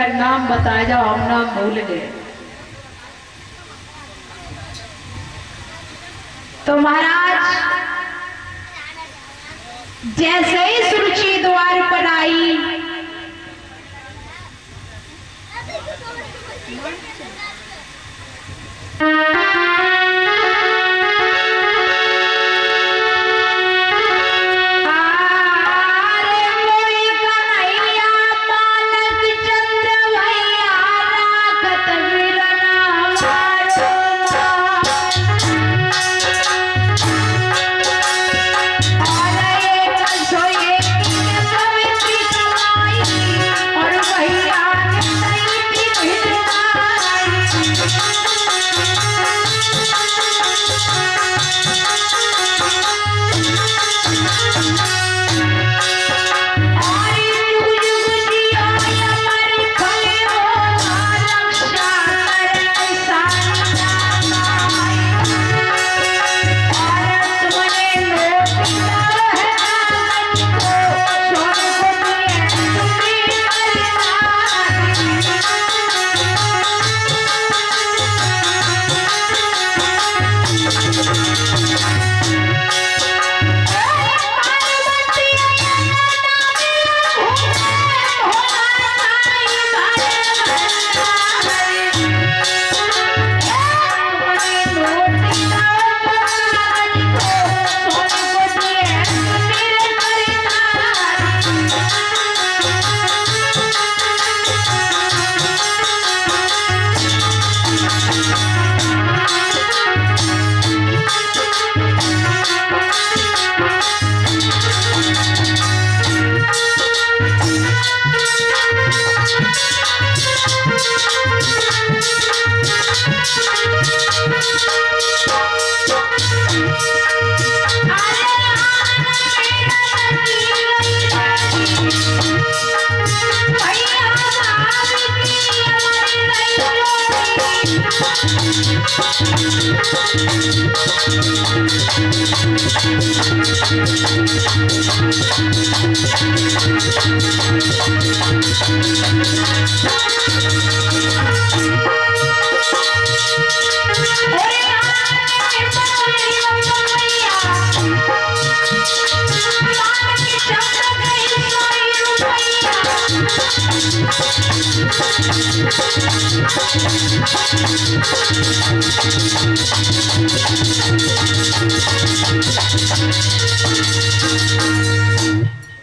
अगर नाम बताया जाओ हम नाम भूल गए। तो महाराज जैसे ही सुरुचि द्वार पर आई,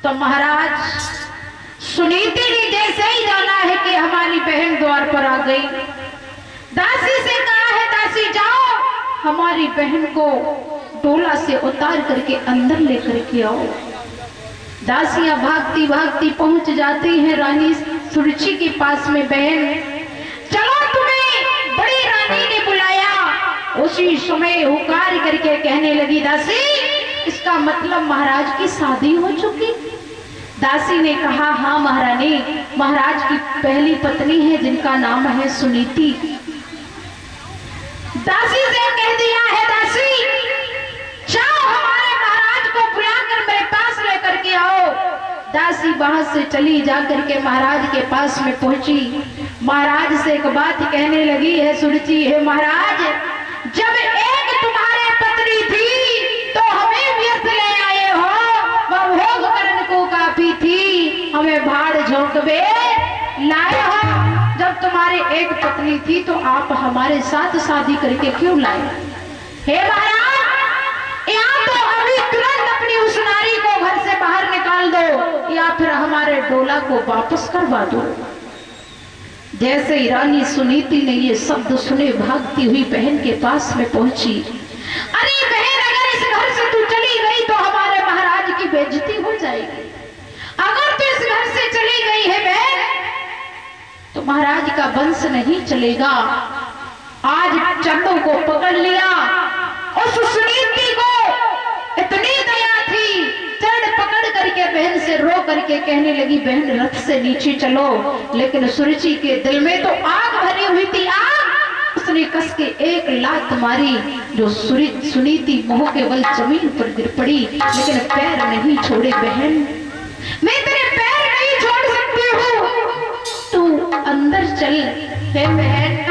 तो महाराज सुनीति ने जैसे ही जाना है कि हमारी बहन द्वार पर आ गई, दासी से कहा है दासी जाओ हमारी बहन को डोला से उतार करके अंदर लेकर के आओ। दासियां भागती भागती पहुंच जाती हैं रानी सुरुचि के पास में। बहन चलो तुम्हें बड़ी रानी ने बुलाया। उसी समय हुकार करके कहने लगी दासी इसका मतलब महाराज की शादी हो चुकी। दासी ने कहा हाँ महारानी, महाराज की पहली पत्नी है जिनका नाम है सुनीति। दासी से कह दिया है दासी जाओ हमारे महाराज को बुलाकर मेरे पास लेकर के आओ। दासी वहां से चली जाकर के महाराज के पास में पहुंची। महाराज से एक बात कहने लगी है सुरुचि, है महाराज जब एक तुम्हारे पत्नी थी तो हमें व्यर्थ ले आए हो, वह भोग करने को काफी थी, हमें भाड़ झोंकवे लाए हो। जब तुम्हारे एक पत्नी थी तो आप हमारे साथ शादी करके क्यों लाए? हे महाराज या तो अभी तुरंत अपनी उस नारी को घर से बाहर निकाल दो या फिर हमारे डोला को वापस करवा दो। जैसे ही रानी सुनीति ने ये शब्द सुने भागती हुई बहन के पास में पहुंची। अरे बहन अगर इस घर से तू चली गई तो हमारे महाराज की बेइज्जती हो जाएगी। अगर तू इस घर से चली गई है बहन तो महाराज का वंश नहीं चलेगा। आज चंदू को पकड़ लिया, उस सुनीति को इतनी दया थी, चरण पकड़ करके बहन से रो करके कहने लगी बहन रथ से नीचे चलो। लेकिन सुरुचि के दिल में तो आग भरी हुई थी, आग। उसने कस के एक लात मारी, जो सुनीति मोह के बल जमीन पर गिर पड़ी, लेकिन पैर नहीं छोड़े। बहन मैं तेरे पैर नहीं छोड़ सकती हूँ, तू अंदर चल। हे बहन,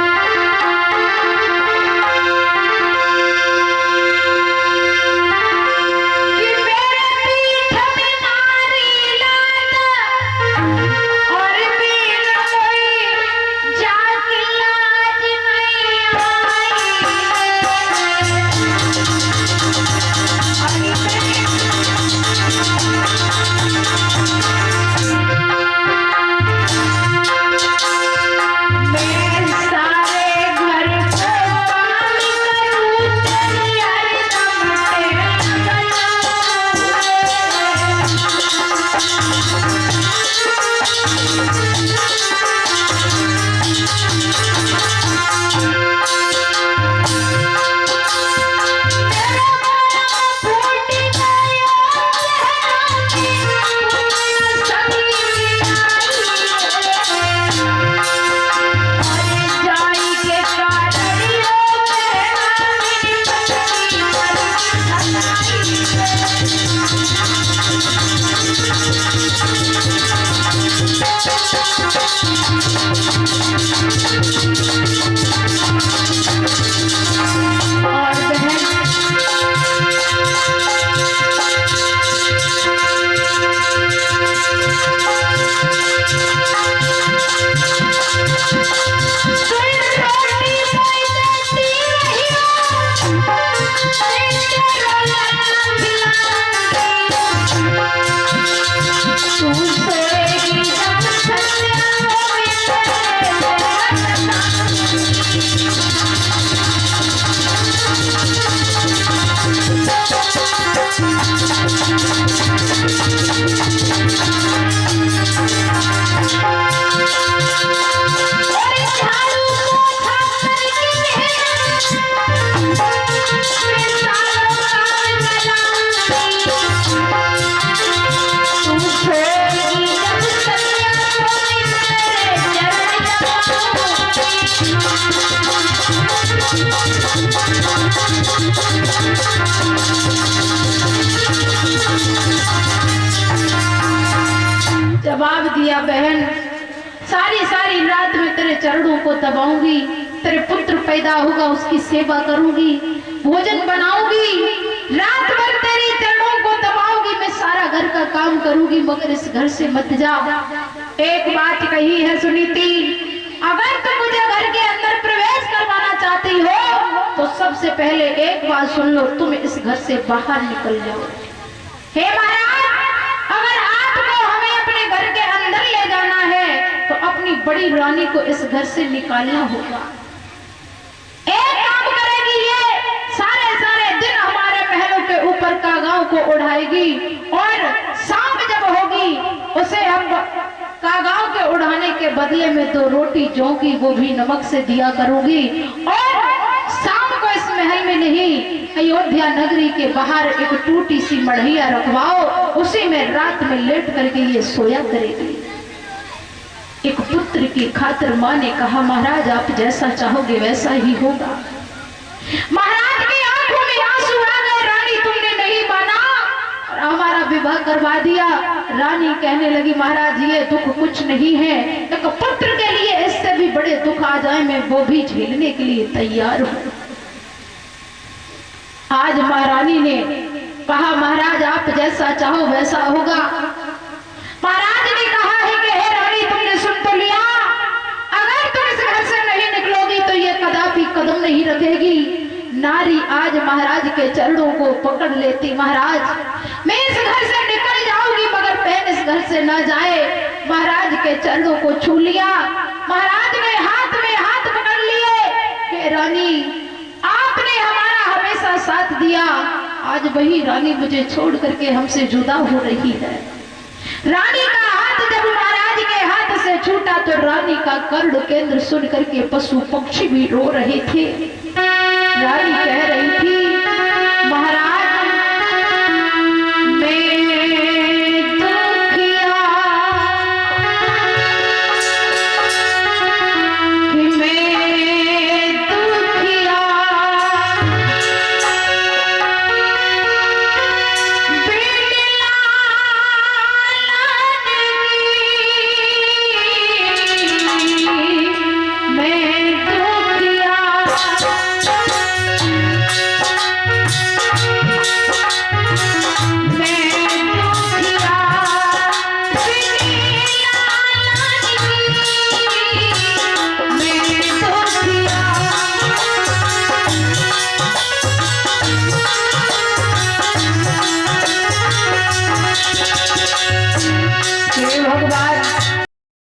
जवाब दिया, बहन सारी रात में तेरे चरणों को दबाऊंगी, तेरे पुत्र पैदा होगा उसकी सेवा करूंगी, भोजन बनाऊंगी, रात भर तेरे चरणों को दबाऊंगी, मैं सारा घर का काम करूंगी, मगर इस घर से मत जा। एक बात कही है सुनीति, अगर तुम मुझे घर के अंदर प्रवेश करवाना चाहती हो तो सबसे पहले एक बात सुन लो, तुम इस घर से बाहर निकल जाओ। हे महाराज, अगर आपको हमें अपने घर के अंदर ले जाना है तो अपनी बड़ी रानी को इस घर से निकालना होगा। एक काम करेगी, ये सारे दिन हमारे महलों के ऊपर कागाओं को उड़ाएगी और शाम जब होगी उसे हम कागाओं के उड़ाने के बदले में 2 रोटी जौ की वो भी नमक से दिया करूंगी, और शाम को इस महल में नहीं अयोध्या नगरी के बाहर एक टूटी सी मढ़ैया रखवाओ, उसी में रात में लेट करके ये सोया करेगी। एक पुत्र की खातिर माँ ने कहा, महाराज आप जैसा चाहोगे वैसा ही होगा। महाराज की आंखों में आंसू आ गए, रानी तुमने नहीं माना और हमारा विवाह करवा दिया। रानी कहने लगी, महाराज ये दुख कुछ नहीं है, एक पुत्र के लिए इससे भी बड़े दुख आ जाए मैं वो भी झेलने के लिए तैयार हूँ। आज महारानी ने कहा, महाराज आप जैसा चाहो वैसा होगा। महाराज ने कहा है कि हे रानी तुमने सुन तो लिया, अगर तुम इस घर से नहीं निकलोगी तो ये कदापि कदम नहीं रखेगी। नारी आज महाराज के चरणों को पकड़ लेती, महाराज मैं इस घर से निकल जाऊंगी मगर बहन इस घर से न जाए। महाराज के चरणों को छू लिया, महाराज ने हाथ में हाथ पकड़ लिए, हे रानी आपने हमारा हमेशा साथ दिया, आज वही रानी मुझे छोड़ करके हमसे जुदा हो रही है। रानी का हाथ जब महाराज के हाथ से छूटा तो रानी का कर्ण केंद्र सुन करके पशु पक्षी भी रो रहे थे। रानी कह रही